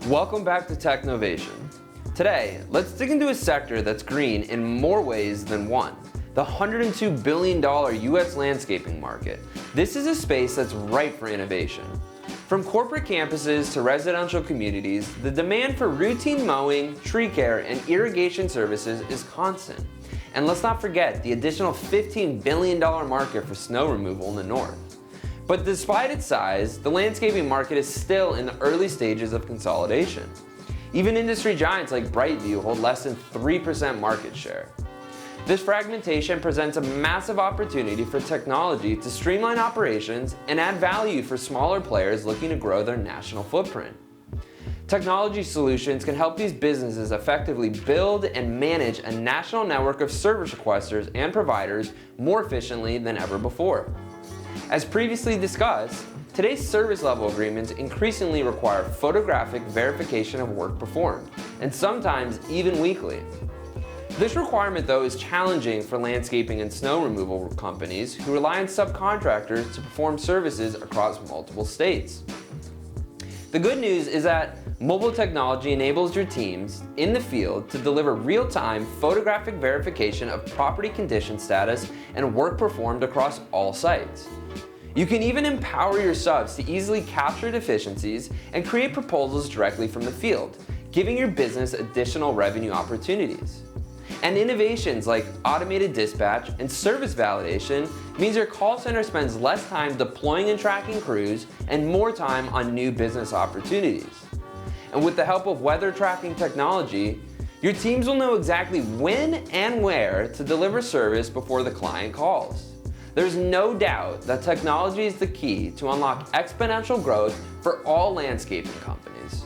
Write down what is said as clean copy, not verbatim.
Welcome back to Technovation. Today, let's dig into a sector that's green in more ways than one. The $102 billion US landscaping market. This is a space that's ripe for innovation. From corporate campuses to residential communities, the demand for routine mowing, tree care, and irrigation services is constant. And let's not forget the additional $15 billion market for snow removal in the north. But despite its size, the landscaping market is still in the early stages of consolidation. Even industry giants like Brightview hold less than 3% market share. This fragmentation presents a massive opportunity for technology to streamline operations and add value for smaller players looking to grow their national footprint. Technology solutions can help these businesses effectively build and manage a national network of service requesters and providers more efficiently than ever before. As previously discussed, today's service level agreements increasingly require photographic verification of work performed, and sometimes even weekly. This requirement, though, is challenging for landscaping and snow removal companies who rely on subcontractors to perform services across multiple states. The good news is that mobile technology enables your teams in the field to deliver real-time photographic verification of property condition status and work performed across all sites. You can even empower your subs to easily capture deficiencies and create proposals directly from the field, giving your business additional revenue opportunities. And innovations like automated dispatch and service validation means your call center spends less time deploying and tracking crews and more time on new business opportunities. And with the help of weather tracking technology, your teams will know exactly when and where to deliver service before the client calls. There's no doubt that technology is the key to unlock exponential growth for all landscaping companies.